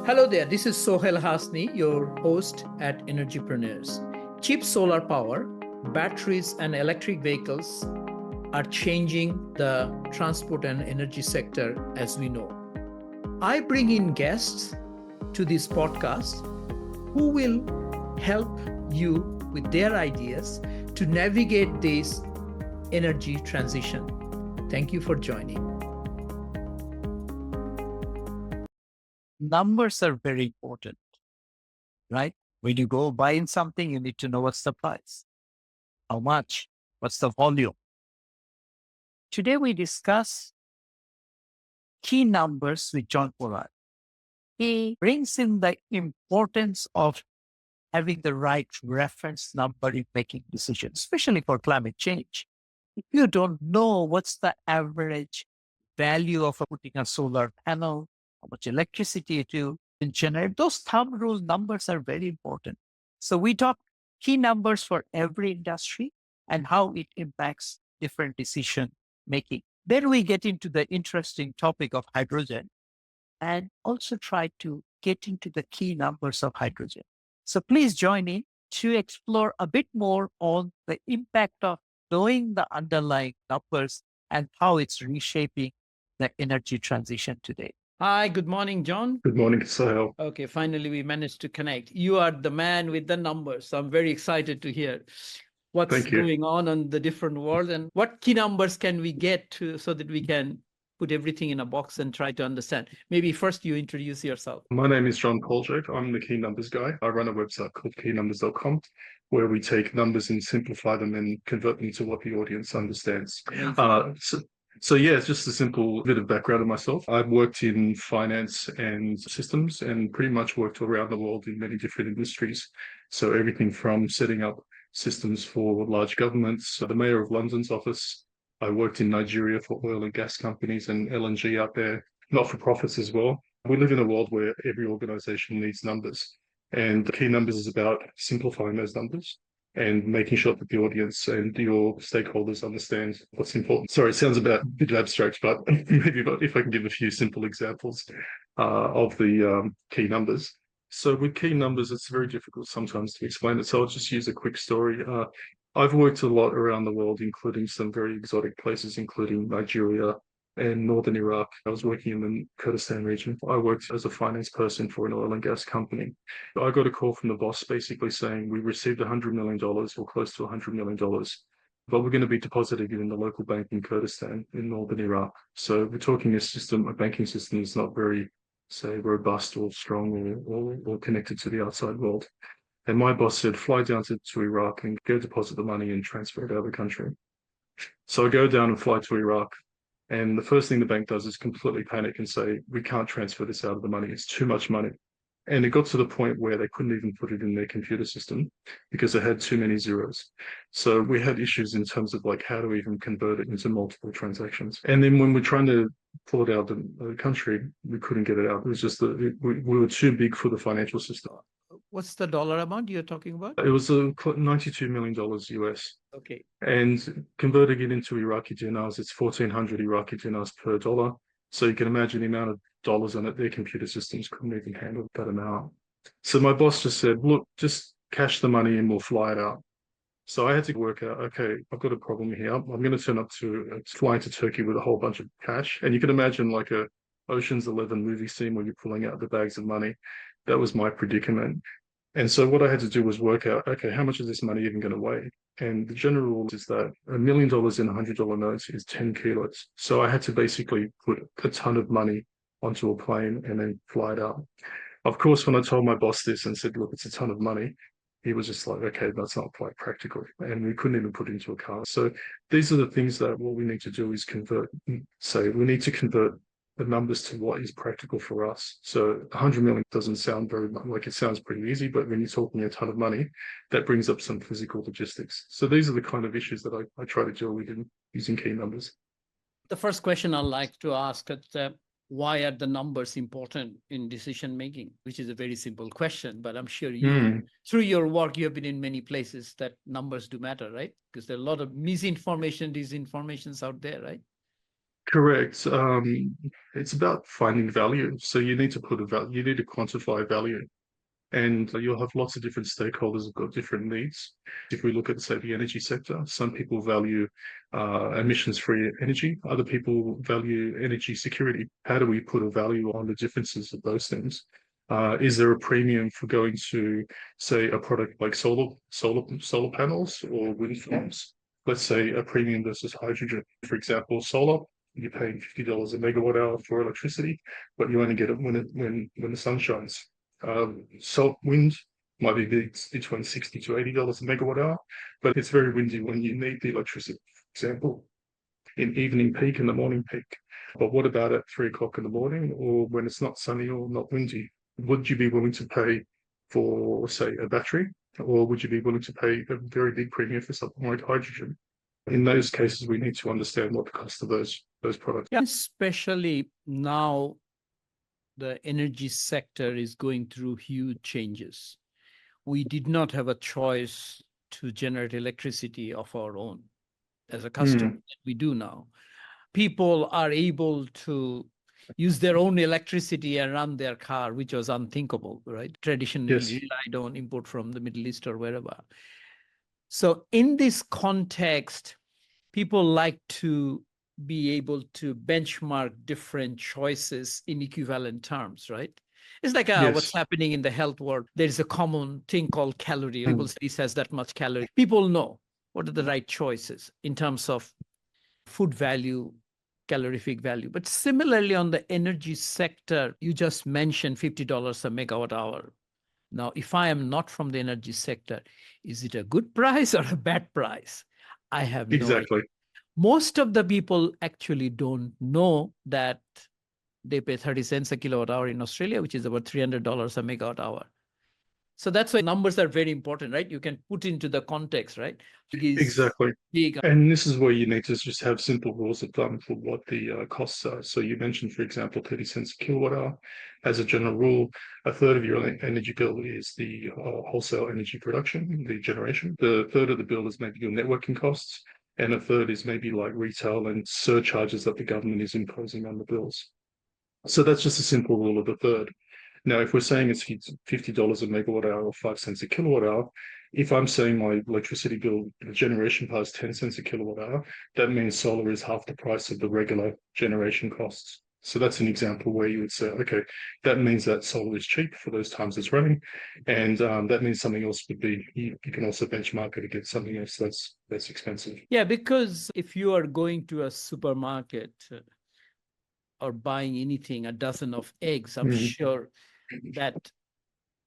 Hello there, this is Sohail Hasni, your host at Energypreneurs. Cheap solar power, batteries, and electric vehicles are changing the transport and energy sector as we know. I bring in guests to this podcast who will help you with their ideas to navigate this energy transition. Thank you for joining. Numbers are very important, right? When you go buying something, you need to know what's the price, how much, what's the volume. Today, we discuss key numbers with John Poljak. He brings in the importance of having the right reference number in making decisions, especially for climate change. If you don't know what's the average value of putting a solar panel, how much electricity it will generate, those thumb rule numbers are very important. So we talk key numbers for every industry and how it impacts different decision making. Then we get into the interesting topic of hydrogen and also try to get into the key numbers of hydrogen. So please join in to explore a bit more on the impact of knowing the underlying numbers and how it's reshaping the energy transition today. Hi, good morning, John. Good morning, Sohail. Okay, finally we managed to connect. You are the man with the numbers. So I'm very excited to hear what's going on the different world and what key numbers can we get to so that we can put everything in a box and try to understand. Maybe first you introduce yourself. My name is John Poljak. I'm the key numbers guy. I run a website called keynumbers.com where we take numbers and simplify them and convert them to what the audience understands. So yeah, it's just a simple bit of background of myself. I've worked in finance and systems and pretty much worked around the world in many different industries. So everything from setting up systems for large governments, the Mayor of London's office. I worked in Nigeria for oil and gas companies and LNG out there, not-for-profits as well. We live in a world where every organization needs numbers. And the key numbers is about simplifying those numbers and making sure that the audience and your stakeholders understand what's important. Sorry, it sounds a bit abstract, but maybe if I can give a few simple examples of the key numbers. So with key numbers, it's very difficult sometimes to explain it. So I'll just use a quick story. I've worked a lot around the world, including some very exotic places, including Nigeria and northern Iraq. I was working in the Kurdistan region. I worked as a finance person for an oil and gas company. I got a call from the boss basically saying, we received $100 million or close to $100 million, but we're going to be depositing it in the local bank in Kurdistan in northern Iraq. So we're talking a banking system that's not very, say, robust or strong or connected to the outside world. And my boss said, fly down to Iraq and go deposit the money and transfer it out of the country. So I go down and fly to Iraq. And the first thing the bank does is completely panic and say, we can't transfer this out of the money. It's too much money. And it got to the point where they couldn't even put it in their computer system because it had too many zeros. So we had issues in terms of like how to even convert it into multiple transactions. And then when we're trying to pull it out of the country, we couldn't get it out. It was just that we were too big for the financial system. What's the dollar amount you're talking about? It was $92 million US. Okay. And converting it into Iraqi dinars, it's 1,400 Iraqi dinars per dollar. So you can imagine the amount of dollars on it. Their computer systems couldn't even handle that amount. So my boss just said, look, just cash the money and we'll fly it out. So I had to work out, okay, I've got a problem here. I'm going to turn up to flying to Turkey with a whole bunch of cash. And you can imagine like a Ocean's 11 movie scene where you're pulling out the bags of money. That was my predicament. And so what I had to do was work out, okay, how much is this money even going to weigh? And the general rule is that $1 million in $100 notes is 10 kilos. So I had to basically put a ton of money onto a plane and then fly it out. Of course, when I told my boss this and said, look, it's a ton of money, he was just like, okay, that's not quite practical. And we couldn't even put it into a car. So these are the things that what we need to do is convert. So we need to convert the numbers to what is practical for us. So 100 million doesn't sound very like it sounds pretty easy, but when you're talking a ton of money, that brings up some physical logistics. So these are the kind of issues that I try to deal with in using key numbers. The first question I'd like to ask is why are the numbers important in decision making? Which is a very simple question, but I'm sure you, through your work, you have been in many places that numbers do matter, right? Because there are a lot of misinformation, disinformations out there, right? Correct. It's about finding value. So you need to put a value, you need to quantify value. And you'll have lots of different stakeholders who've got different needs. If we look at, say, the energy sector, some people value emissions-free energy. Other people value energy security. How do we put a value on the differences of those things? Is there a premium for going to, say, a product like solar panels or wind farms? Let's say a premium versus hydrogen. For example, solar, you're paying $50 a megawatt hour for electricity, but you only get it when the sun shines. Wind might be between $60 to $80 a megawatt hour, but it's very windy when you need the electricity, for example, in evening peak and the morning peak. But what about at 3 o'clock in the morning or when it's not sunny or not windy? Would you be willing to pay for, say, a battery, or would you be willing to pay a very big premium for something like hydrogen? In those cases, we need to understand what the cost of those products. Yeah, especially now the energy sector is going through huge changes. We did not have a choice to generate electricity of our own as a customer. We do now. People are able to use their own electricity and run their car, which was unthinkable, right? Traditionally Yes. relied on import from the Middle East or wherever. So in this context, people like to be able to benchmark different choices in equivalent terms, right? It's like Yes. what's happening in the health world. There's a common thing called calorie. People say this has that much calorie. People know what are the right choices in terms of food value, calorific value. But similarly, on the energy sector, you just mentioned $50 a megawatt hour. Now, if I am not from the energy sector, is it a good price or a bad price? I have no idea. Exactly. Most of the people actually don't know that they pay 30 cents a kilowatt hour in Australia, which is about $300 a megawatt hour. So that's why numbers are very important, right? You can put into the context, right? Exactly. Big. And this is where you need to just have simple rules of thumb for what the costs are. So you mentioned, for example, 30 cents a kilowatt hour. As a general rule, a third of your energy bill is the wholesale energy production, the generation. The third of the bill is maybe your networking costs, and a third is maybe like retail and surcharges that the government is imposing on the bills. So that's just a simple rule of the third. Now, if we're saying it's $50 a megawatt hour or 5 cents a kilowatt hour, if I'm saying my electricity bill, the generation part is 10 cents a kilowatt hour, that means solar is half the price of the regular generation costs. So that's an example where you would say, okay, that means that solar is cheap for those times it's running. And that means something else would be, you can also benchmark it against something else that's expensive. Yeah, because if you are going to a supermarket or buying anything, a dozen of eggs, I'm sure that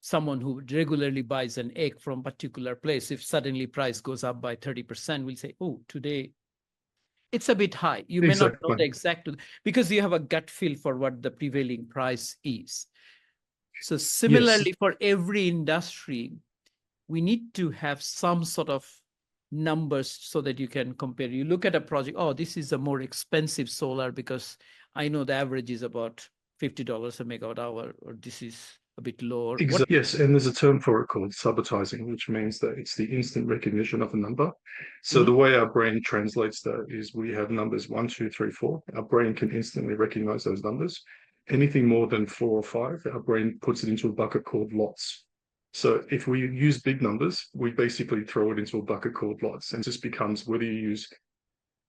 someone who regularly buys an egg from a particular place, if suddenly price goes up by 30%, will say, oh, today it's a bit high. You may not know the exact, because you have a gut feel for what the prevailing price is. So similarly, for every industry, we need to have some sort of numbers so that you can compare. You look at a project, oh, this is a more expensive solar because I know the average is about $50 a megawatt hour, or this is a bit lower. Yes, and there's a term for it called subitizing, which means that it's the instant recognition of a number. So the way our brain translates that is we have numbers 1, 2, 3, 4. Our brain can instantly recognize those numbers. Anything more than 4 or 5, our brain puts it into a bucket called lots. So if we use big numbers, we basically throw it into a bucket called lots, and it just becomes whether you use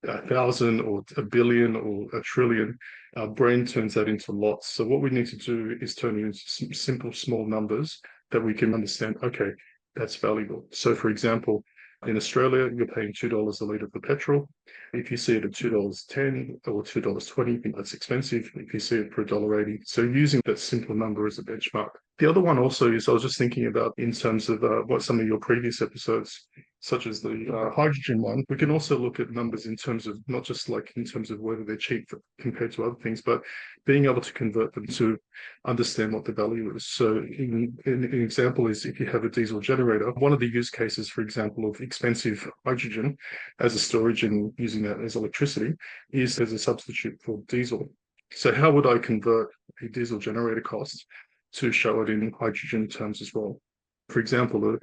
1,000 or a billion or a trillion, our brain turns that into lots. So what we need to do is turn it into simple, small numbers that we can understand, okay, that's valuable. So for example, in Australia, you're paying $2 a litre for petrol. If you see it at $2.10 or $2.20, that's expensive. If you see it for $1.80. So using that simple number as a benchmark. The other one also is, I was just thinking about in terms of what some of your previous episodes, such as the hydrogen one, we can also look at numbers in terms of not just like in terms of whether they're cheap compared to other things, but being able to convert them to understand what the value is. So an example is if you have a diesel generator, one of the use cases, for example, of expensive hydrogen as a storage and using that as electricity is as a substitute for diesel. So how would I convert a diesel generator cost to show it in hydrogen terms as well? For example,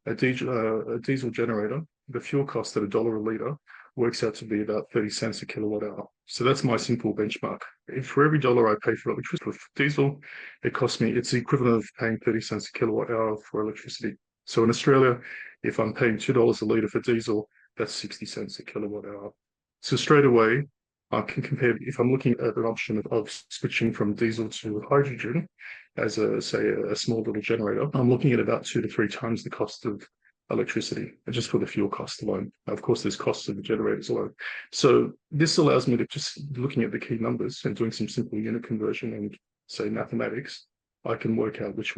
a diesel generator, the fuel cost at $1 a litre works out to be about 30 cents a kilowatt hour. So that's my simple benchmark. If for every dollar I pay for electricity with diesel, it's the equivalent of paying 30 cents a kilowatt hour for electricity. So in Australia, if I'm paying $2 a litre for diesel, that's 60 cents a kilowatt hour. So straight away, I can compare if I'm looking at an option of switching from diesel to hydrogen as a small little generator, I'm looking at about 2 to 3 times the cost of electricity just for the fuel cost alone. Of course, there's costs of the generators alone. So this allows me to just looking at the key numbers and doing some simple unit conversion and say mathematics, I can work out which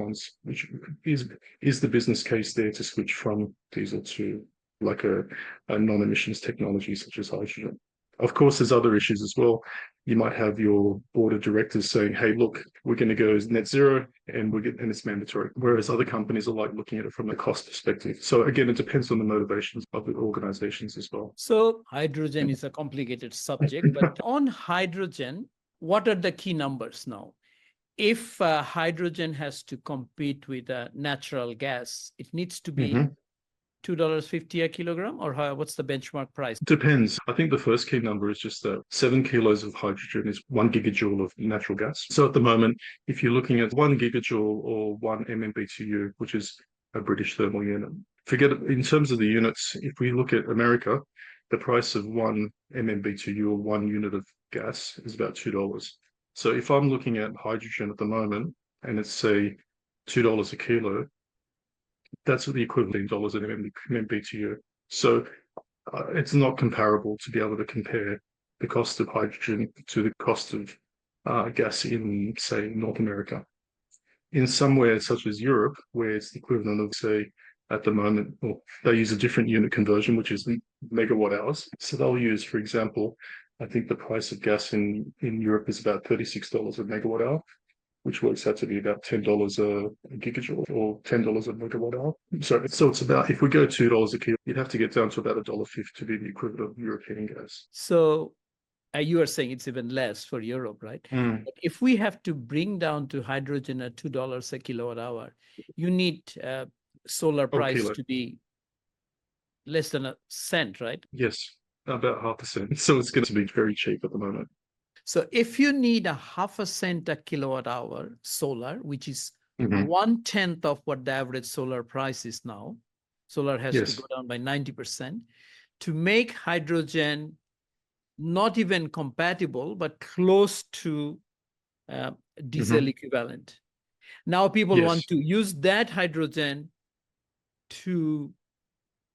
is the business case there to switch from diesel to like a non-emissions technology such as hydrogen. Of course, there's other issues as well. You might have your board of directors saying, hey, look, we're going to go net zero and it's mandatory. Whereas other companies are like looking at it from a cost perspective. So again, it depends on the motivations of the organizations as well. So hydrogen is a complicated subject, but on hydrogen, what are the key numbers now? If hydrogen has to compete with natural gas, it needs to be $2.50 a kilogram, or what's the benchmark price? Depends. I think the first key number is just that 7 kilos of hydrogen is 1 gigajoule of natural gas. So at the moment, if you're looking at 1 gigajoule or 1 MMBTU, which is a British thermal unit, forget it. In terms of the units, if we look at America, the price of 1 MMBTU or 1 unit of gas is about $2. So if I'm looking at hydrogen at the moment, and it's say $2 a kilo, that's the equivalent in dollars in MMBTU. So it's not comparable to be able to compare the cost of hydrogen to the cost of gas in, say, North America. In somewhere such as Europe, where it's the equivalent of, say, at the moment, well, they use a different unit conversion, which is megawatt hours. So they'll use, for example, I think the price of gas in Europe is about $36 a megawatt hour, which works out to be about $10 a gigajoule or $10 a megawatt hour. So it's about, if we go $2 a kilo, you'd have to get down to about $1.50 to be the equivalent of European gas. So you are saying it's even less for Europe, right? But if we have to bring down to hydrogen at $2 a kilowatt hour, you need solar price to be less than a cent, right? Yes, about half a cent. So it's going to be very cheap at the moment. So if you need a half a cent a kilowatt hour solar, which is 1/10 of what the average solar price is now, solar has to go down by 90%, to make hydrogen not even compatible, but close to diesel equivalent. Now people want to use that hydrogen to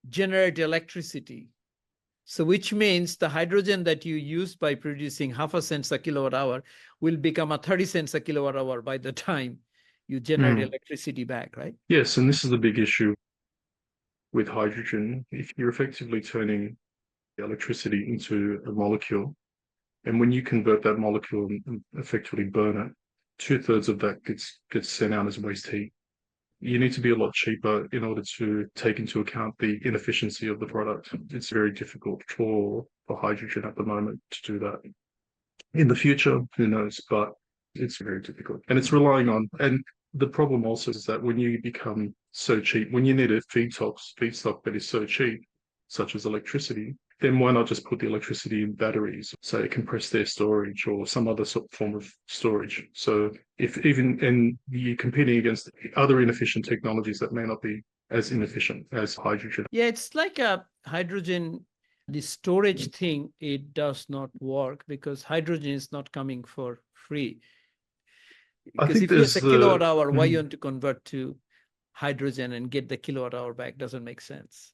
generate electricity. So which means the hydrogen that you use by producing half a cent a kilowatt hour will become a 30 cents a kilowatt hour by the time you generate electricity back, right? Yes, and this is the big issue with hydrogen. If you're effectively turning electricity into a molecule, and when you convert that molecule and effectively burn it, 2/3 of that gets sent out as waste heat. You need to be a lot cheaper in order to take into account the inefficiency of the product. It's very difficult for hydrogen at the moment to do that. In the future, who knows? But it's very difficult. And it's relying on, and the problem also is that when you become so cheap, when you need a feedstock that is so cheap, such as electricity, then why not just put the electricity in batteries, say compressed air storage or some other sort of form of storage? So and you're competing against other inefficient technologies that may not be as inefficient as hydrogen. Yeah, it's like a hydrogen, the storage thing, it does not work because hydrogen is not coming for free. Because if it's a kilowatt hour, why you want to convert to hydrogen and get the kilowatt hour back doesn't make sense.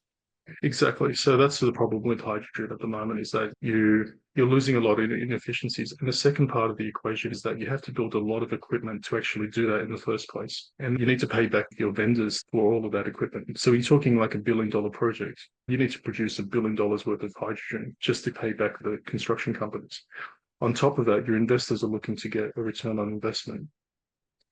Exactly. So that's the problem with hydrogen at the moment, is that you're losing a lot in inefficiencies. And the second part of the equation is that you have to build a lot of equipment to actually do that in the first place. And you need to pay back your vendors for all of that equipment. So you're talking like $1 billion project. You need to produce $1 billion worth of hydrogen just to pay back the construction companies. On top of that, your investors are looking to get a return on investment.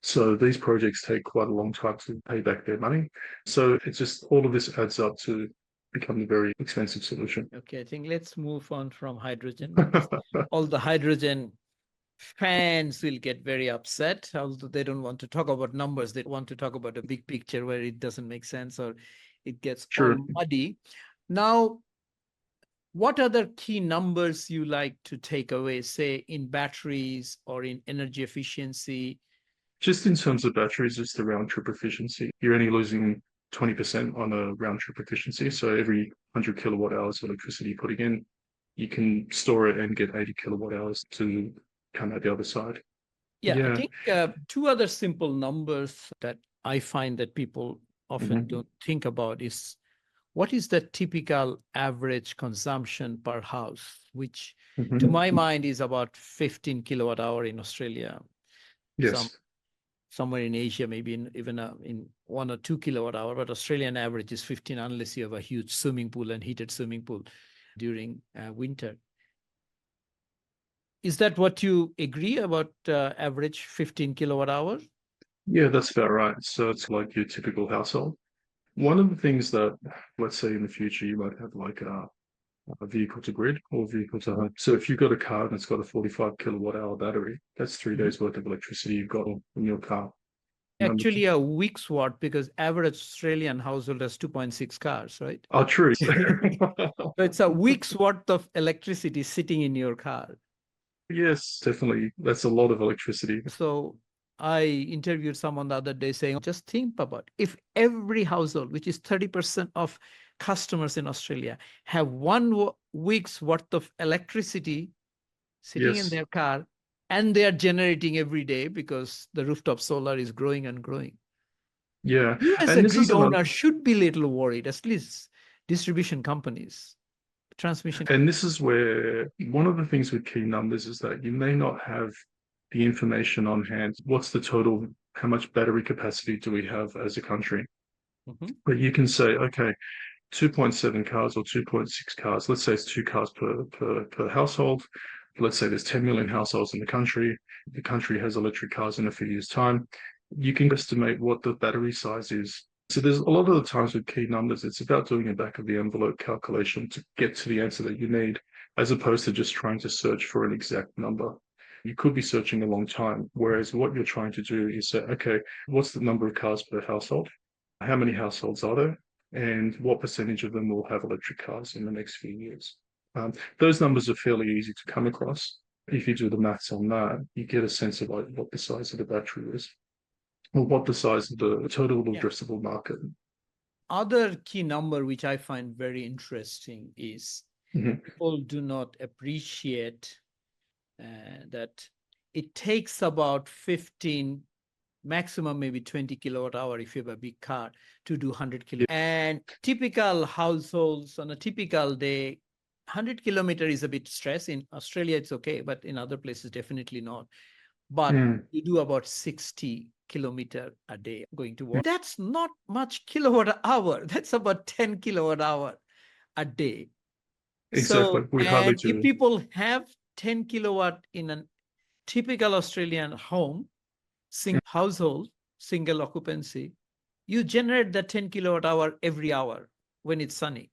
So these projects take quite a long time to pay back their money. So it's just all of this adds up to become a very expensive solution. Okay, I think let's move on from hydrogen. All the hydrogen fans will get very upset, although they don't want to talk about numbers. They want to talk about a big picture where it doesn't make sense or it gets all muddy. Now, What other key numbers you like to take away, say in batteries or in energy efficiency? Just in terms of batteries, just the round trip efficiency. You're only losing 20% on a round trip efficiency. So every 100 kilowatt hours of electricity you're putting in, you can store it and get 80 kilowatt hours to come out the other side. Yeah, I Yeah. think two other simple numbers that I find that people often don't think about is what is the typical average consumption per house, which to my mind is about 15 kilowatt hour in Australia. Yes. Somewhere in Asia, maybe even in 1 or 2 kilowatt hour, but Australian average is 15 unless you have a huge swimming pool and heated swimming pool during winter. Is that what you agree about average 15 kilowatt hour? Yeah, that's about right. So it's like your typical household. One of the things that, let's say in the future, you might have like a vehicle to grid or vehicle to home. So if you've got a car and it's got a 45 kilowatt hour battery, that's 3 days worth of electricity you've got in your car. Actually, a week's watt, because average Australian household has 2.6 cars, right? Oh, true. So it's a week's worth of electricity sitting in your car. Yes, definitely. That's a lot of electricity. So I interviewed someone the other day saying, just think about if every household, which is 30% of customers in Australia, have 1 week's worth of electricity sitting in Yes. their car, and they are generating every day because the rooftop solar is growing and growing. Yeah. You as a And this is grid another, owner should be a little worried, at least distribution companies, transmission. and this is where one of the things with key numbers is that you may not have the information on hand. What's the total? How much battery capacity do we have as a country? But you can say, okay, 2.7 cars or 2.6 cars. Let's say it's 2 cars per household. Let's say there's 10 million households in the country. The country has electric cars in a few years' time. You can estimate what the battery size is. So there's a lot of the times with key numbers, it's about doing a back of the envelope calculation to get to the answer that you need, as opposed to just trying to search for an exact number. You could be searching a long time, whereas what you're trying to do is say, okay, what's the number of cars per household? How many households are there? And what percentage of them will have electric cars in the next few years? Those numbers are fairly easy to come across. If you do the maths on that, you get a sense of like what the size of the battery is, or what the size of the total addressable market. Other key number which I find very interesting is people do not appreciate that it takes about 15, maximum maybe 20 kilowatt hour if you have a big car to do 100 kilometers. And typical households on a typical day, 100 kilometer is a bit stress. In Australia, it's okay, but in other places, definitely not. But you do about 60 kilometer a day going to work. That's not much kilowatt hour. That's about 10 kilowatt hour a day. Exactly. So, We hardly and do. if people have 10 kilowatt in a typical Australian home, single household, single occupancy, you generate that 10 kilowatt hour every hour when it's sunny.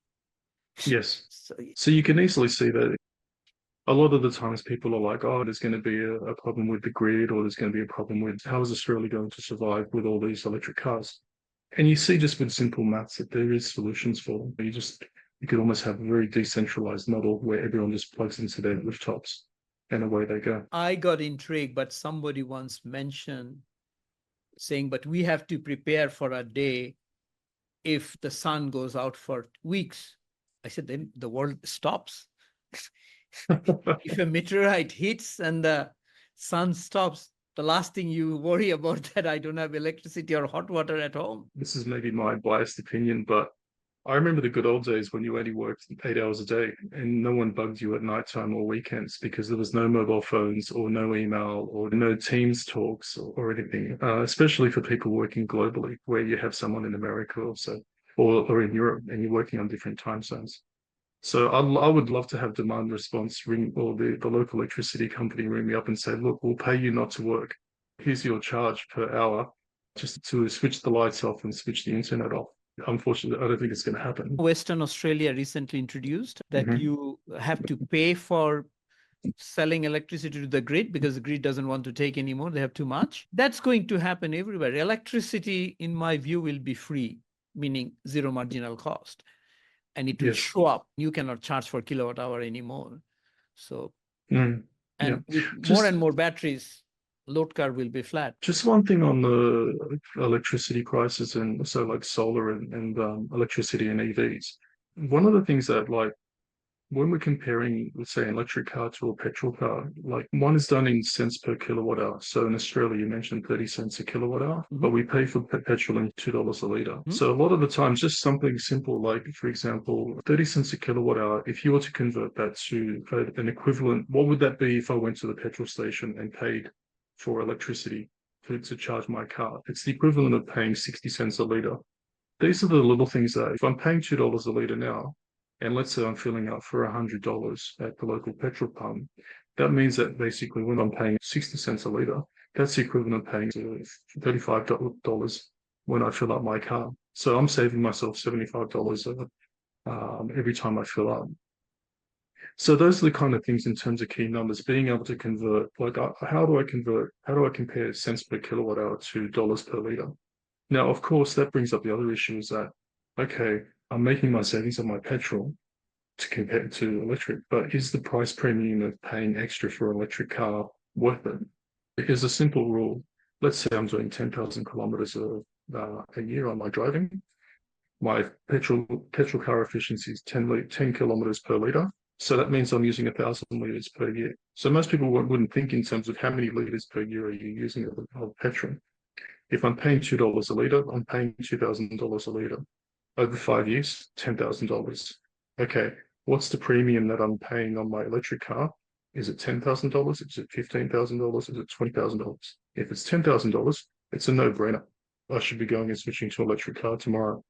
Yes. So you can easily see that a lot of the times people are like, oh, there's going to be a problem with the grid, or there's going to be a problem with how is Australia going to survive with all these electric cars? And you see just with simple maths that there is solutions for them. You could almost have a very decentralized model where everyone just plugs into their rooftops and away they go. I got intrigued, but somebody once mentioned saying, but we have to prepare for a day if the sun goes out for weeks. I said, then the world stops. If a meteorite hits and the sun stops, the last thing you worry about that I don't have electricity or hot water at home. This is maybe my biased opinion, but I remember the good old days when you only worked 8 hours a day and no one bugged you at nighttime or weekends because there was no mobile phones or no email or no Teams talks or anything, especially for people working globally where you have someone in America or in Europe and you're working on different time zones. So I would love to have demand response ring or the local electricity company ring me up and say, look, we'll pay you not to work. Here's your charge per hour just to switch the lights off and switch the internet off. Unfortunately, I don't think it's going to happen. Western Australia recently introduced that you have to pay for selling electricity to the grid because the grid doesn't want to take anymore. They have too much. That's going to happen everywhere. Electricity, in my view, will be free, meaning zero marginal cost. and it will show up. You cannot charge for kilowatt hour anymore. So, Mm. and with more Just and more batteries, load curve will be flat. just one thing on the electricity prices, and so like solar and electricity and EVs. One of the things that, like, when we're comparing, let's say, an electric car to a petrol car, like one is done in cents per kilowatt hour. So in Australia, you mentioned 30 cents a kilowatt hour, but we pay for petrol in $2 a litre. So a lot of the time, just something simple, like, for example, 30 cents a kilowatt hour, if you were to convert that to an equivalent, what would that be if I went to the petrol station and paid for electricity to charge my car? It's the equivalent of paying 60 cents a litre. These are the little things that if I'm paying $2 a litre now, and let's say I'm filling up for $100 at the local petrol pump, that means that basically when I'm paying 60 cents a litre, that's the equivalent of paying $35 when I fill up my car. So I'm saving myself $75 every time I fill up. So those are the kind of things in terms of key numbers, being able to convert, like, how do I compare cents per kilowatt hour to dollars per litre? Now, of course, that brings up the other issue is that, okay, I'm making my savings on my petrol to compare to electric, but is the price premium of paying extra for an electric car worth it? Because a simple rule, let's say I'm doing 10,000 kilometers a year on my driving, my petrol car efficiency is 10 kilometers per litre. So that means I'm using 1,000 litres per year. So most people wouldn't think in terms of how many litres per year are you using of petrol. If I'm paying $2 a litre, I'm paying $2,000 a litre. Over 5 years, $10,000. Okay, what's the premium that I'm paying on my electric car? Is it $10,000? Is it $15,000? Is it $20,000? If it's $10,000, it's a no-brainer. I should be going and switching to an electric car tomorrow.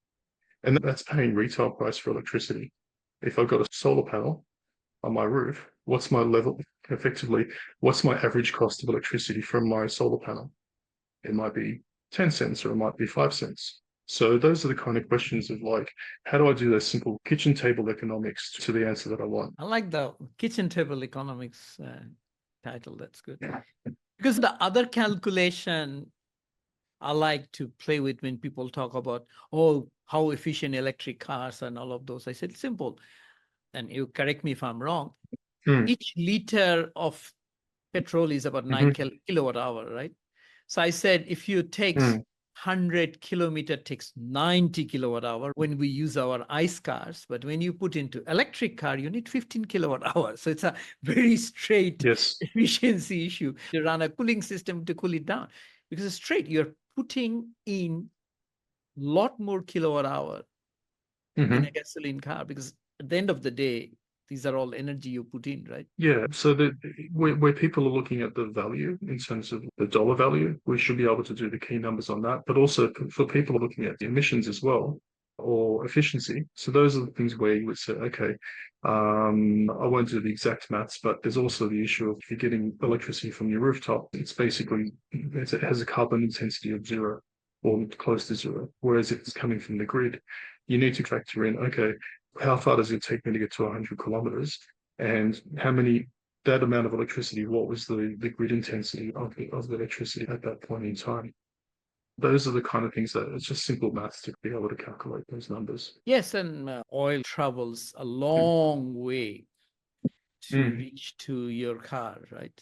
And that's paying retail price for electricity. If I've got a solar panel on my roof, what's my level, effectively, what's my average cost of electricity from my solar panel? It might be 10 cents or it might be 5 cents. So those are the kind of questions of, like, how do I do those simple kitchen table economics to the answer that I want? I like the kitchen table economics title. That's good. Because the other calculation I like to play with when people talk about, oh, how efficient electric cars and all of those. I said, simple. And you correct me if I'm wrong. Each liter of petrol is about 9 kilowatt hour, right? So I said, if you take 100 kilometer takes 90 kilowatt hour when we use our ICE cars. But when you put into electric car, you need 15 kilowatt hours. So it's a very straight efficiency issue. You run a cooling system to cool it down because it's straight. You're putting in a lot more kilowatt hour in a gasoline car because at the end of the day, these are all energy you put in, right? Yeah. So where people are looking at the value in terms of the dollar value, we should be able to do the key numbers on that. But also for people looking at the emissions as well, or efficiency. So those are the things where you would say, okay, I won't do the exact maths, but there's also the issue of if you're getting electricity from your rooftop, it's basically, it has a carbon intensity of 0 or close to 0. Whereas if it's coming from the grid, you need to factor in, okay, how far does it take me to get to 100 kilometers? And that amount of electricity, what was the grid intensity of the electricity at that point in time? Those are the kind of things that it's just simple maths to be able to calculate those numbers. Yes, and oil travels a long way to reach to your car, right?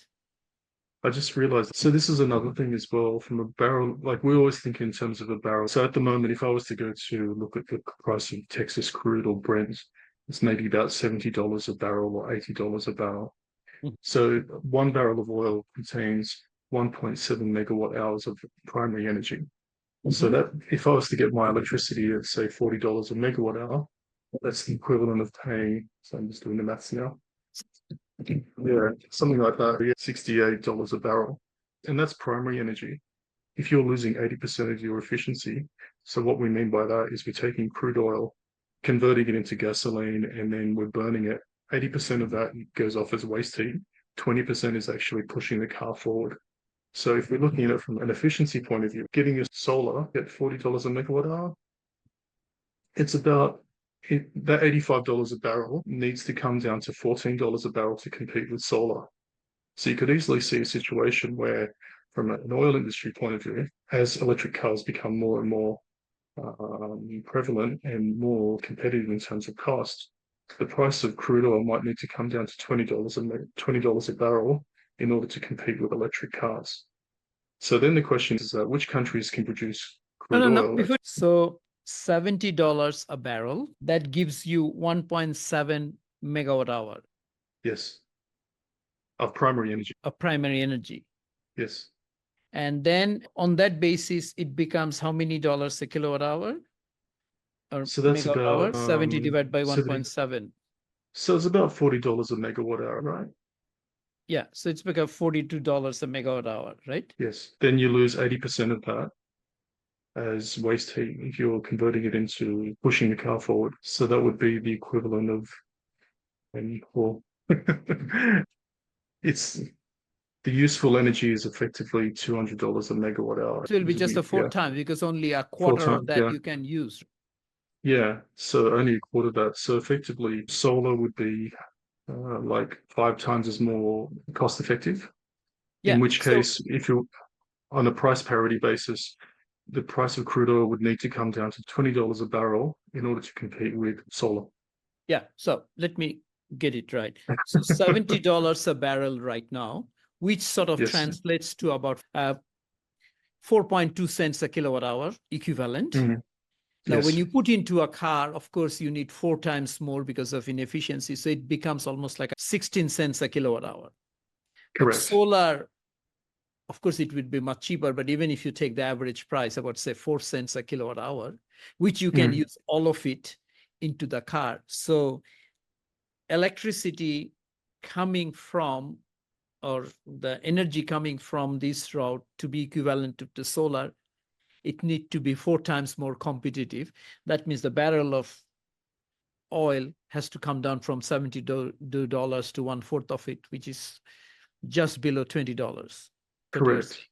I just realized, so this is another thing as well from a barrel, like we always think in terms of a barrel. So at the moment, if I was to go to look at the price of Texas crude or Brent, it's maybe about $70 a barrel or $80 a barrel. So 1 barrel of oil contains 1.7 megawatt hours of primary energy. So that if I was to get my electricity at, say, $40 a megawatt hour, that's the equivalent of paying, so I'm just doing the maths now. Yeah, something like that. Yeah, $68 a barrel. And that's primary energy. If you're losing 80% of your efficiency, so what we mean by that is we're taking crude oil, converting it into gasoline, and then we're burning it. 80% of that goes off as waste heat. 20% is actually pushing the car forward. So if we're looking at it from an efficiency point of view, getting your solar at $40 a megawatt hour, it's about that $85 a barrel needs to come down to $14 a barrel to compete with solar. So you could easily see a situation where, from an oil industry point of view, as electric cars become more and more prevalent and more competitive in terms of cost, the price of crude oil might need to come down to $20 a barrel in order to compete with electric cars. So then the question is, which countries can produce No, crude no, no. oil? So $70 a barrel, that gives you 1.7 megawatt hour Yes, of primary energy. of primary energy. Yes. And then on that basis, it becomes how many dollars a kilowatt hour? Or So that's megawatt hour? about 70 divided by 70. 1.7. So it's about $40 a megawatt hour, right? Yeah, so it's become $42 a megawatt hour, right? Yes. Then you lose 80% of that as waste heat if you're converting it into pushing the car forward. So that would be the equivalent of, well, it's the useful energy is effectively $200 a megawatt hour. It will be just a four Yeah, times because only a four quarter of times. that Yeah, you can use. yeah. So only a quarter of that. So effectively, solar would be like 5 times as more cost effective. In Yeah. which So case, if you're on a price parity basis, the price of crude oil would need to come down to $20 a barrel in order to compete with solar. yeah, so let me get it right. So $70 a barrel right now, which sort of Yes. translates to about 4.2 cents a kilowatt hour equivalent. Mhm. Now, when Yes. you put into a car, of course, you need 4 times more because of inefficiency. So it becomes almost like 16 cents a kilowatt hour. But Correct. solar, of course, it would be much cheaper. But even if you take the average price, about say 4 cents a kilowatt hour, which you can use all of it into the car. So electricity coming from, or the energy coming from this route to be equivalent to solar, it need to be 4 times more competitive. That means the barrel of oil has to come down from $70 to one-fourth of it, which is just below $20. Correct.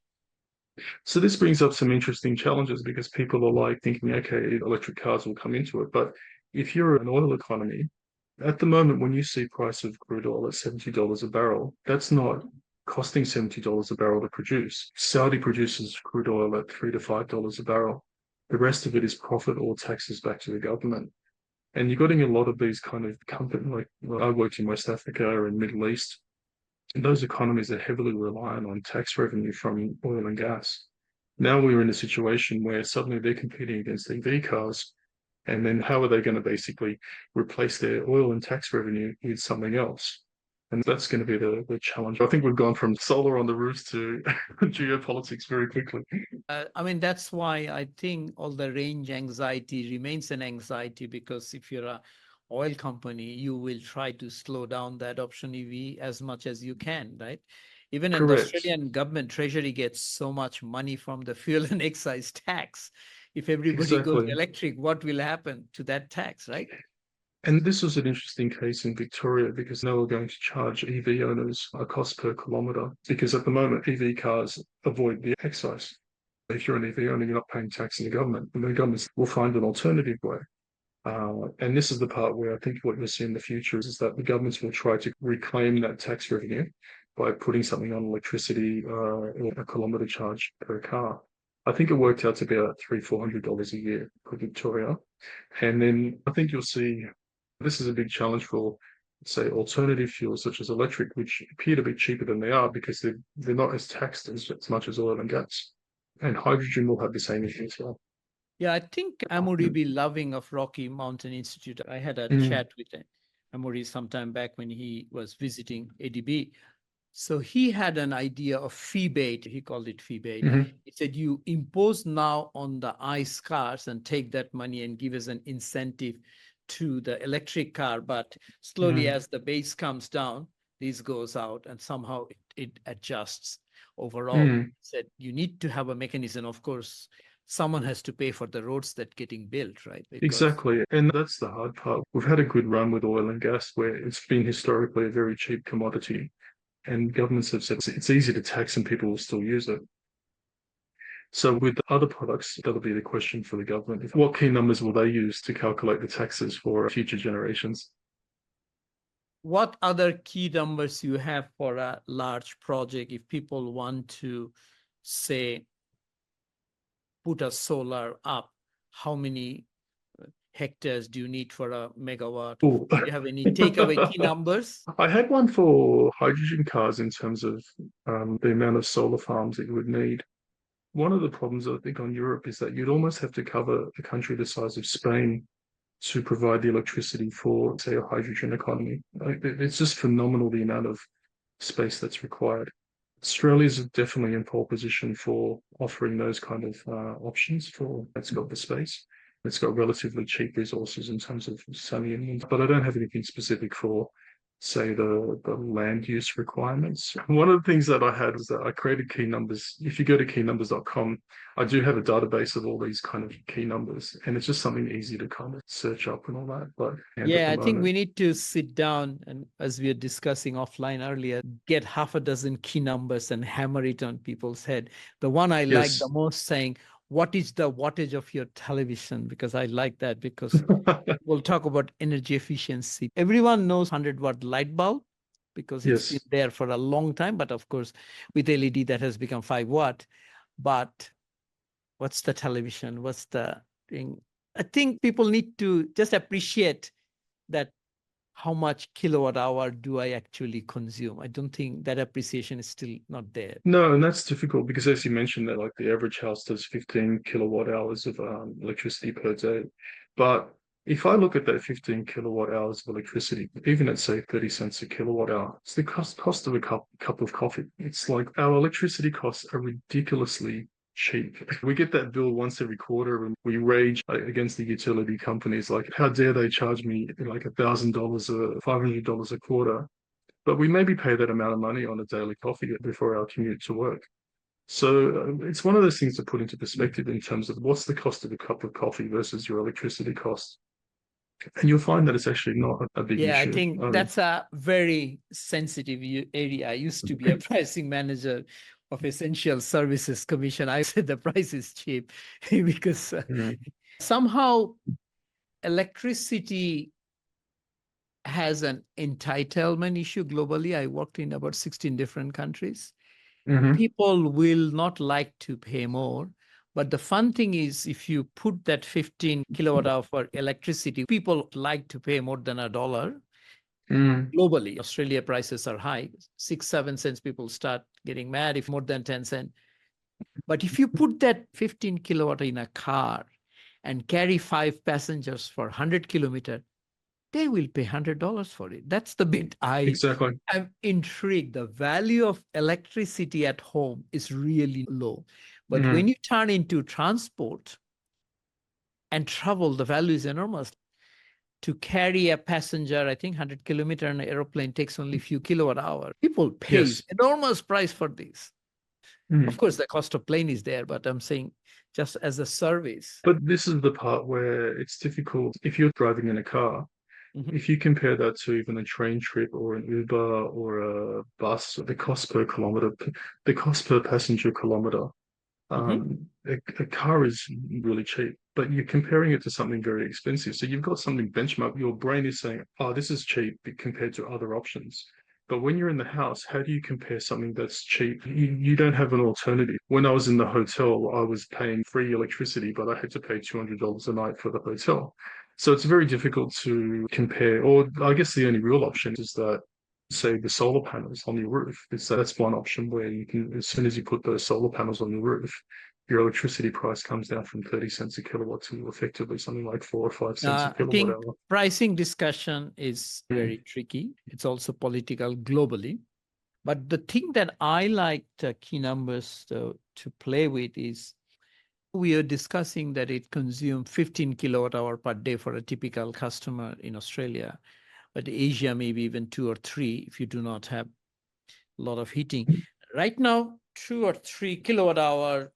So this brings up some interesting challenges because people are like thinking, okay, electric cars will come into it. But if you're an oil economy, at the moment, when you see price of crude oil at $70 a barrel, that's not costing $70 a barrel to produce. Saudi produces crude oil at $3 to $5 a barrel. The rest of it is profit or taxes back to the government. And you're getting a lot of these kind of companies, like I worked in West Africa and Middle East. And those economies are heavily reliant on tax revenue from oil and gas. Now we're in a situation where suddenly they're competing against EV cars. And then how are they going to basically replace their oil and tax revenue with something else? And that's going to be the challenge. I think we've gone from solar on the roofs to geopolitics very quickly. I mean, that's why I think all the range anxiety remains an anxiety, because if you're a oil company, you will try to slow down the adoption EV as much as you can, right? Even in the Correct. Australian government, Treasury gets so much money from the fuel and excise tax. If everybody goes Exactly. electric, what will happen to that tax, right? And this was an interesting case in Victoria because now we're going to charge EV owners a cost per kilometre because at the moment EV cars avoid the excise. If you're an EV owner, you're not paying tax in the government, and the government will find an alternative way. And this is the part where I think what you'll see in the future is that the governments will try to reclaim that tax revenue by putting something on electricity or a kilometre charge per car. I think it worked out to be about $300-400 a year for Victoria. And then I think you'll see this is a big challenge for, say, alternative fuels such as electric, which appear to be cheaper than they are because they're not as taxed as much as oil and gas. And hydrogen will have the same issue as well. Yeah, I think Amory B. Loving of Rocky Mountain Institute, I had a Mm. chat with Amory sometime back when he was visiting ADB. So he had an idea of fee-bait. He called it fee-bait. He said, you impose now on the ICE cars and take that money and give us an incentive to the electric car. But slowly as the base comes down, this goes out and somehow it adjusts overall. He said, you need to have a mechanism. Of course, someone has to pay for the roads that getting built, right? Because Exactly. And that's the hard part. We've had a good run with oil and gas where it's been historically a very cheap commodity. And governments have said it's easy to tax and people will still use it. So with other products, that'll be the question for the government. What key numbers will they use to calculate the taxes for future generations? what other key numbers you have for a large project if people want to, say, put a solar up? how many hectares do you need for a megawatt? Oh. Do you have any takeaway key numbers? I had one for hydrogen cars in terms of the amount of solar farms that you would need. One of the problems I think on Europe is that you'd almost have to cover a country the size of Spain to provide the electricity for, say, a hydrogen economy. It's just phenomenal the amount of space that's required. Australia's definitely in pole position for offering those kind of options for it's got the space. It's got relatively cheap resources in terms of sunny and wind, but I don't have anything specific for, say, the land use requirements. One of the things that I had was that I created key numbers. If you go to keynumbers.com, I do have a database of all these kind of key numbers, and it's just something easy to kind of search up and all that. But yeah, I think we need to sit down and, as we were discussing offline earlier, get half a dozen key numbers and hammer it on people's head. The one I like the most saying, what is the wattage of your television? Because I like that, because we'll talk about energy efficiency. Everyone knows 100-watt light bulb because it's been there for a long time. But of course, with LED, that has become 5-watt. But what's the television? What's the thing? I think people need to just appreciate that how much kilowatt hour do I actually consume? I don't think that appreciation is still not there. No, and that's difficult because, as you mentioned, that like the average house does 15 kilowatt hours of electricity per day. But if I look at that 15 kilowatt hours of electricity, even at say 30 cents a kilowatt hour, it's the cost of a cup of coffee. It's like our electricity costs are ridiculously cheap. We get that bill once every quarter and we rage against the utility companies. Like, how dare they charge me like $1,000 or $500 a quarter? But we maybe pay that amount of money on a daily coffee before our commute to work. So it's one of those things to put into perspective in terms of what's the cost of a cup of coffee versus your electricity cost. And you'll find that it's actually not a big issue. Yeah, I think that's a very sensitive area. I used to be a pricing manager of Essential Services Commission. I said the price is cheap because somehow electricity has an entitlement issue globally. I worked in about 16 different countries. People will not like to pay more. But the fun thing is, if you put that 15 kilowatt hour for electricity, people like to pay more than $1 globally. Australia prices are high, 6-7 cents. People start getting mad if more than 10 cents. But if you put that 15 kilowatt in a car and carry 5 passengers for 100 kilometers, they will pay $100 for it. That's the bit I'm intrigued. The value of electricity at home is really low. But when you turn into transport and travel, the value is enormous. To carry a passenger, I think 100 kilometers on an aeroplane takes only a few kilowatt hours. People pay enormous price for this. Of course, the cost of plane is there, but I'm saying just as a service. But this is the part where it's difficult. If you're driving in a car, if you compare that to even a train trip or an Uber or a bus, the cost per kilometer, the cost per passenger kilometer, a car is really cheap, but you're comparing it to something very expensive. So you've got something benchmark. Your brain is saying, oh, this is cheap compared to other options. But when you're in the house, how do you compare something that's cheap? You don't have an alternative. When I was in the hotel, I was paying free electricity, but I had to pay $200 a night for the hotel. So it's very difficult to compare. Or I guess the only real option is that, say, the solar panels on your roof. That's one option where you can, as soon as you put those solar panels on your roof, your electricity price comes down from 30 cents a kilowatt to effectively something like 4 or 5 cents a kilowatt I think hour. pricing discussion is very tricky. It's also political globally. But the thing that I like key numbers to play with is we are discussing that it consumes 15 kilowatt hour per day for a typical customer in Australia. But Asia, maybe even 2 or 3 if you do not have a lot of heating. Right now, 2 or 3 kilowatt hour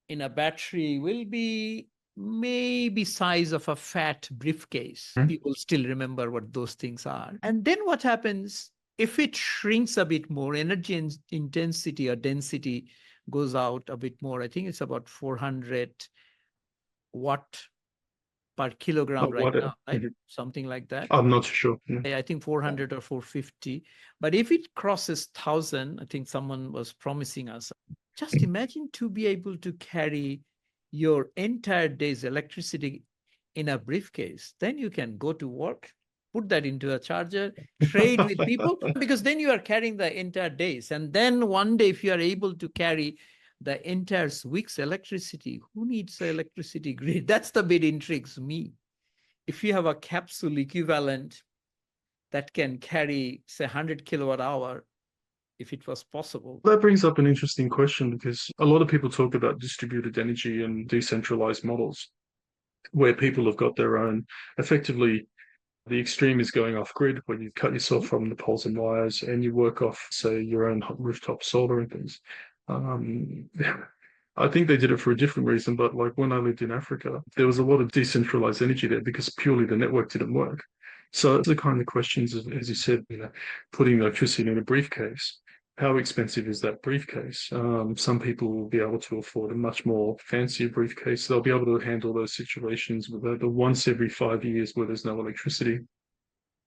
in a battery will be maybe size of a fat briefcase. People still remember what those things are. And then what happens if it shrinks a bit more, energy intensity or density goes out a bit more. I think it's about 400 watt per kilogram now, right? Something like that. I'm not sure. I think 400 or 450. But if it crosses 1,000, I think someone was promising us, just imagine to be able to carry your entire day's electricity in a briefcase, then you can go to work, put that into a charger, trade with people, because then you are carrying the entire days. And then one day, if you are able to carry the entire week's electricity, who needs the electricity grid? That's the bit intrigues me. If you have a capsule equivalent that can carry, say, 100 kilowatt hour, if it was possible. That brings up an interesting question, because a lot of people talk about distributed energy and decentralized models where people have got their own, effectively, the extreme is going off grid, where you cut yourself from the poles and wires and you work off, say, your own rooftop solar and things. I think they did it for a different reason, but like when I lived in Africa, there was a lot of decentralized energy there because purely the network didn't work. So it's the kind of questions, as you said, putting electricity in a briefcase. How expensive is that briefcase? Some people will be able to afford a much more fancier briefcase. They'll be able to handle those situations with the once every 5 years where there's no electricity.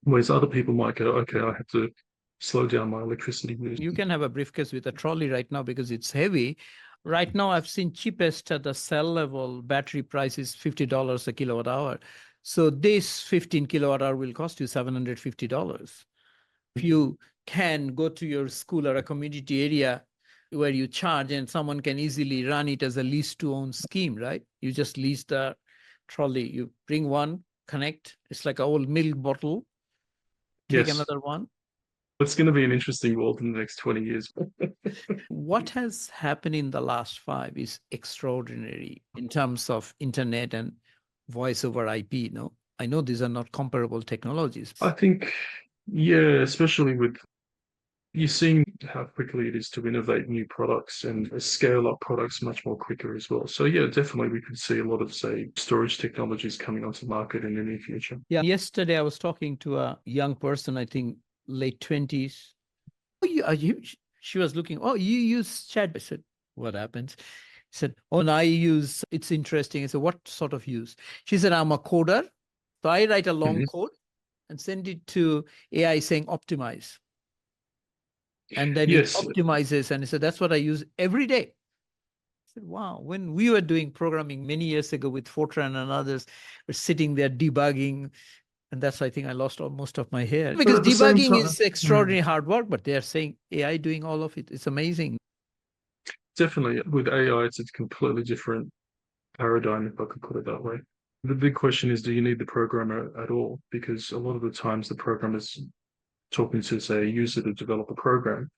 Whereas other people might go, okay, I have to slow down my electricity use. You can have a briefcase with a trolley right now because it's heavy. Right now, I've seen cheapest at the cell level battery price is $50 a kilowatt hour. So this 15 kilowatt hour will cost you $750. If you can go to your school or a community area where you charge, and someone can easily run it as a lease to own scheme, right? You just lease the trolley, you bring one, connect. It's like an old milk bottle. Take Yes. another one. It's going to be an interesting world in the next 20 years. What has happened in the last 5 is extraordinary in terms of internet and voice over IP. No, I know these are not comparable technologies. I think, yeah, especially with you're seeing how quickly it is to innovate new products and scale up products much more quicker as well. So yeah, definitely we could see a lot of, say, storage technologies coming onto market in the near future. Yeah. Yesterday I was talking to a young person, I think late 20s. She was looking, oh, you use chat. I said, what happens? She said, oh, and I use, it's interesting. I said, what sort of use? She said, I'm a coder. So I write a long code and send it to AI saying optimize. And then it optimizes. And he said, that's what I use every day. I said, wow, when we were doing programming many years ago with Fortran and others, we're sitting there debugging. And that's, I think I lost most of my hair. Because debugging is extraordinary hard work, but they're saying AI doing all of it. It's amazing. Definitely. With AI, it's a completely different paradigm, if I could put it that way. The big question is, do you need the programmer at all? Because a lot of the times the programmer's talking to, say, a user to develop a program.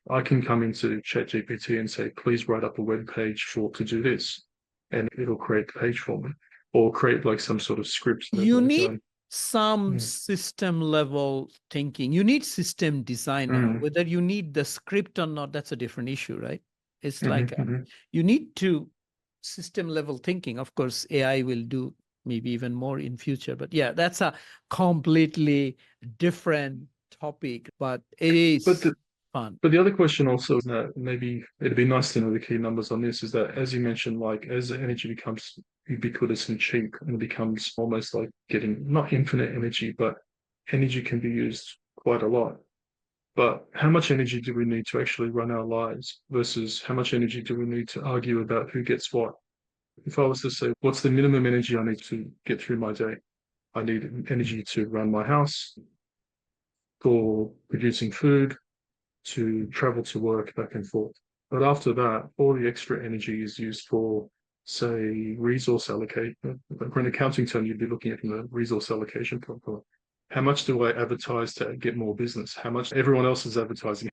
I can come into ChatGPT and say, please write up a web page to do this. And it'll create the page for me, or create like some sort of script. You need some system level thinking. You need system designer. Whether you need the script or not, that's a different issue, right? It's like you need to system level thinking. Of course, AI will do maybe even more in future. But yeah, that's a completely different topic, but it is fun. But the other question also is that maybe it'd be nice to know the key numbers on this, is that, as you mentioned, like as energy becomes ubiquitous and cheap, and it becomes almost like getting not infinite energy, but energy can be used quite a lot. But how much energy do we need to actually run our lives versus how much energy do we need to argue about who gets what? If I was to say, what's the minimum energy I need to get through my day? I need energy to run my house, for producing food, to travel to work back and forth. But after that, all the extra energy is used for, say, resource allocate. For an accounting term, you'd be looking at the resource allocation point. How much do I advertise to get more business? How much everyone else is advertising?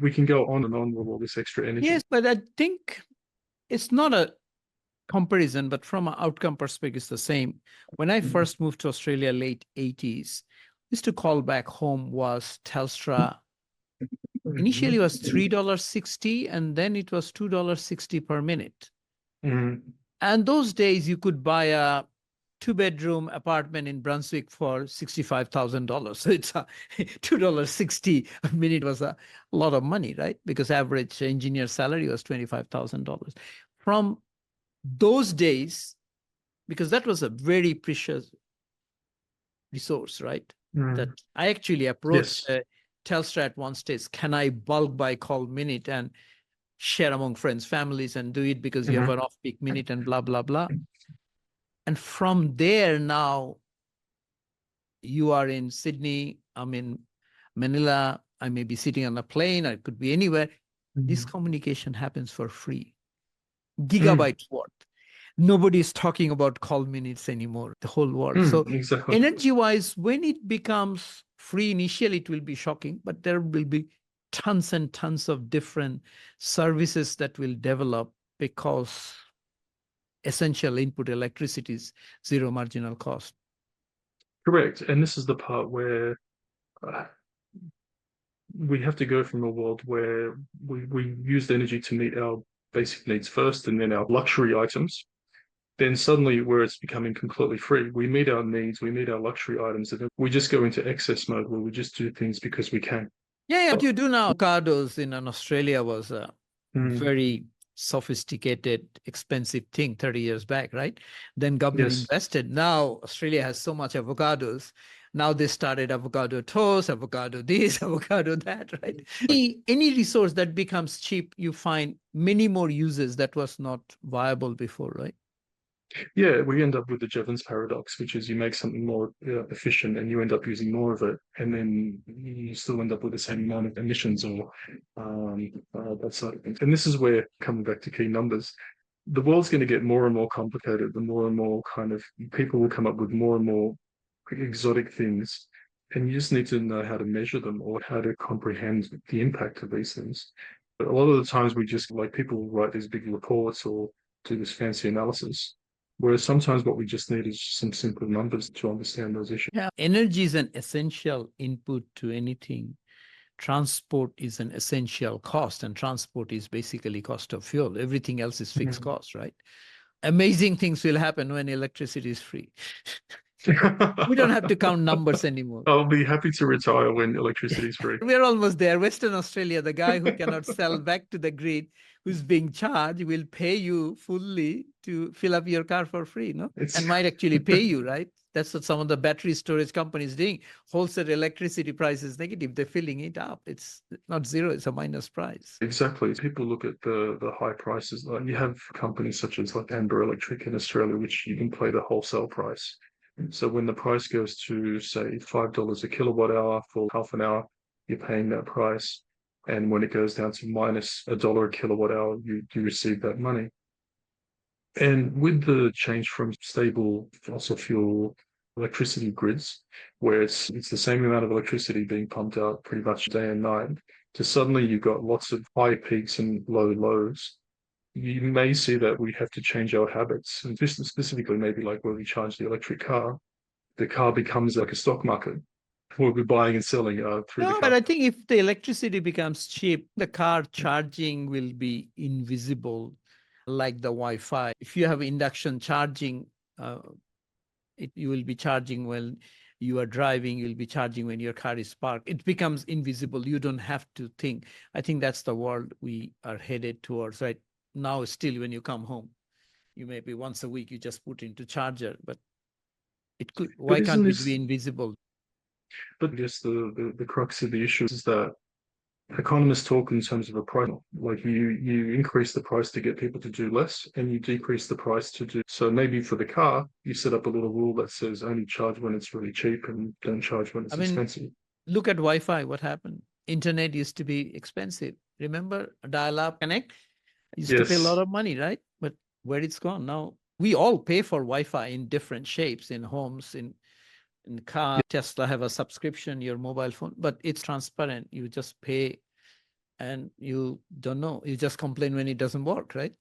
We can go on and on with all this extra energy. Yes, but I think it's not a comparison, but from an outcome perspective, it's the same. When I first moved to Australia, late 80s, used to call back home was Telstra. Initially it was $3.60 and then it was $2.60 per minute. And those days you could buy a 2-bedroom apartment in Brunswick for $65,000. So it's a $2.60 a minute was a lot of money, right? Because average engineer salary was $25,000. From those days, because that was a very precious resource, right? That I actually approached Telstra at one stage, can I bulk buy call minute? And share among friends, families, and do it because you have an off-peak minute and blah, blah, blah. And from there now, you are in Sydney, I'm in Manila, I may be sitting on a plane, or it could be anywhere. This communication happens for free. Gigabytes worth. Nobody is talking about call minutes anymore, the whole world. So Exactly. energy-wise, when it becomes free, initially it will be shocking, but there will be tons and tons of different services that will develop because essential input electricity is zero marginal cost. Correct. And this is the part where we have to go from a world where we used energy to meet our basic needs first and then our luxury items. Then suddenly, where it's becoming completely free, we meet our needs, we meet our luxury items, and then we just go into excess mode where we just do things because we can. Yeah, what you do now, avocados in Australia was a very sophisticated, expensive thing 30 years back, right? Then government invested. Now Australia has so much avocados. Now they started avocado toast, avocado this, avocado that, right? Any resource that becomes cheap, you find many more uses that was not viable before, right? Yeah, we end up with the Jevons paradox, which is you make something more efficient and you end up using more of it, and then you still end up with the same amount of emissions or that sort of thing. And this is where, coming back to key numbers, the world's going to get more and more complicated. The more and more kind of people will come up with more and more exotic things, and you just need to know how to measure them or how to comprehend the impact of these things. But a lot of the times we just, like, people write these big reports or do this fancy analysis, whereas sometimes what we just need is some simple numbers to understand those issues. Yeah, energy is an essential input to anything. Transport is an essential cost, and transport is basically cost of fuel. Everything else is fixed cost, right? Amazing things will happen when electricity is free. We don't have to count numbers anymore. I'll be happy to retire when electricity is free. We're almost there. Western Australia, the guy who cannot sell back to the grid, who's being charged, will pay you fully to fill up your car for free, no? And might actually pay you, right? That's what some of the battery storage companies doing. Wholesale electricity price is negative. They're filling it up. It's not zero, it's a minus price. Exactly. People look at the high prices. Like, you have companies such as like Amber Electric in Australia, which you can play the wholesale price. So when the price goes to, say, $5 a kilowatt hour for half an hour, you're paying that price. And when it goes down to minus $1 a kilowatt hour, you receive that money. And with the change from stable fossil fuel electricity grids, where it's the same amount of electricity being pumped out pretty much day and night, to suddenly you've got lots of high peaks and low lows, you may see that we have to change our habits. And just specifically, maybe like where we charge the electric car, the car becomes like a stock market. We'll be buying and selling through the car. But I think if the electricity becomes cheap, the car charging will be invisible, like the Wi-Fi. If you have induction charging, you will be charging when you are driving, you'll be charging when your car is parked. It becomes invisible. You don't have to think. I think that's the world we are headed towards, right? Now, still, when you come home, you maybe once a week, you just put into charger, but it could, why can't it be invisible? But I guess the crux of the issue is that economists talk in terms of a price. Like you increase the price to get people to do less, and you decrease the price to do. So maybe for the car, you set up a little rule that says only charge when it's really cheap and don't charge when it's expensive. Look at Wi-Fi. What happened? Internet used to be expensive. Remember, dial-up connect? Used to pay a lot of money, right? But where it's gone now, we all pay for Wi-Fi in different shapes, in homes, in car. Tesla have a subscription, your mobile phone, but it's transparent. You just pay and you don't know. You just complain when it doesn't work, right?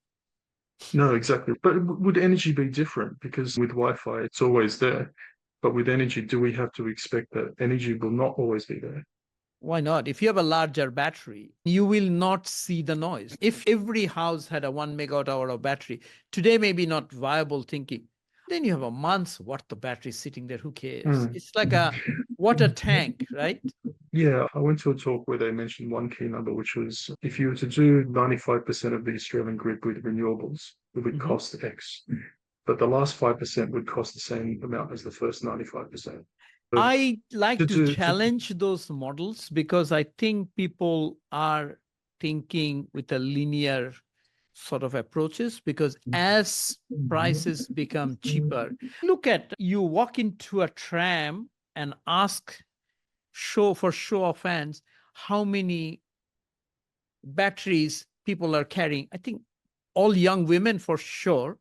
No, exactly. But would energy be different? Because with Wi-Fi, it's always there. But with energy, do we have to expect that energy will not always be there? Why not? If you have a larger battery, you will not see the noise. If every house had a 1 megawatt hour of battery, today may be not viable thinking. Then you have a month's worth of battery sitting there. Who cares? It's like a water tank, right? Yeah, I went to a talk where they mentioned one key number, which was if you were to do 95% of the Australian grid with renewables, it would cost X. But the last 5% would cost the same amount as the first 95%. I like to challenge those models because I think people are thinking with a linear sort of approaches, because as prices become cheaper, look at, you walk into a tram and ask show of hands how many batteries people are carrying. I think all young women for sure,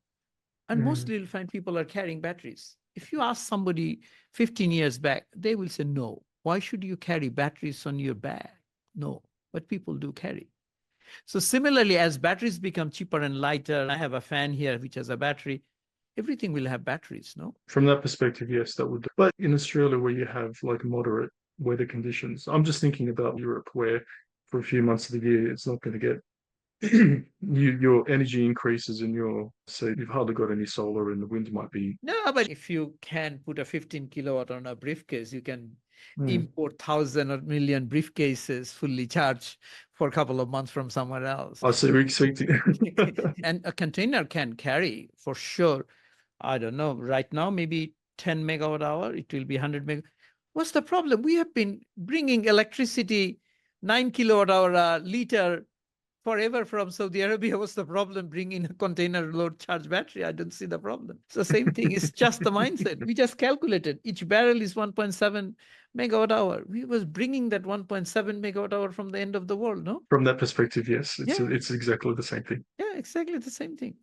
and mostly you'll find people are carrying batteries. If you ask somebody 15 years back, they will say, no, why should you carry batteries on your bag? No, but people do carry. So similarly, as batteries become cheaper and lighter, I have a fan here which has a battery, everything will have batteries, no? From that perspective, yes, that would. But in Australia, where you have like moderate weather conditions, I'm just thinking about Europe, where for a few months of the year, it's not going to get your energy increases and say you've hardly got any solar and the wind might be. No, but if you can put a 15 kilowatt on a briefcase, you can import 1,000 or million briefcases fully charged for a couple of months from somewhere else. I see, we're expecting. And a container can carry for sure, I don't know, right now, maybe 10 megawatt hour, it will be 100 meg. What's the problem? We have been bringing electricity 9 kilowatt hour a liter forever from Saudi Arabia. What's the problem bringing a container load charge battery? I don't see the problem. It's the same thing. It's just the mindset. We just calculated each barrel is 1.7 megawatt hour. We was bringing that 1.7 megawatt hour from the end of the world, no? From that perspective, yes, it's exactly the same thing. Yeah, exactly the same thing.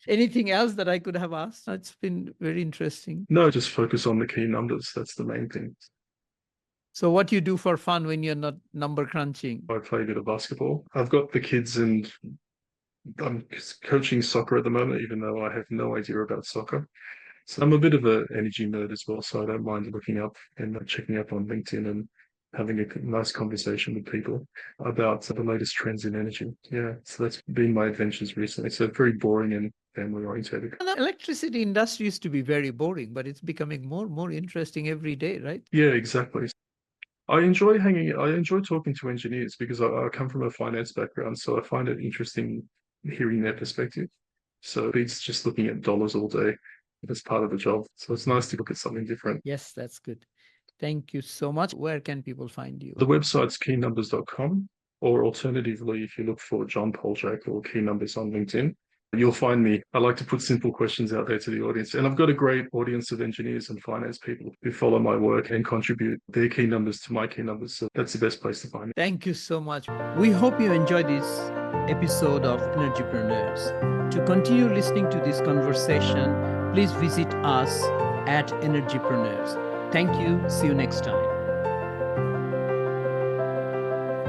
Anything else that I could have asked? It's been very interesting. No, just focus on the key numbers. That's the main thing. So what do you do for fun when you're not number crunching? I play a bit of basketball. I've got the kids and I'm coaching soccer at the moment, even though I have no idea about soccer. So I'm a bit of an energy nerd as well, so I don't mind looking up and checking up on LinkedIn and having a nice conversation with people about the latest trends in energy. Yeah, so that's been my adventures recently. So very boring and family oriented. The electricity industry used to be very boring, but it's becoming more interesting every day, right? Yeah, exactly. I enjoy talking to engineers because I come from a finance background, so I find it interesting hearing their perspective. So it's just looking at dollars all day. That's part of the job. So it's nice to look at something different. Yes, that's good. Thank you so much. Where can people find you? The website's keynumbers.com, or alternatively, if you look for John Poljak or Key Numbers on LinkedIn, you'll find me. I like to put simple questions out there to the audience. And I've got a great audience of engineers and finance people who follow my work and contribute their key numbers to my key numbers. So that's the best place to find me. Thank you so much. We hope you enjoyed this episode of Energypreneurs. To continue listening to this conversation, please visit us at Energypreneurs. Thank you. See you next time.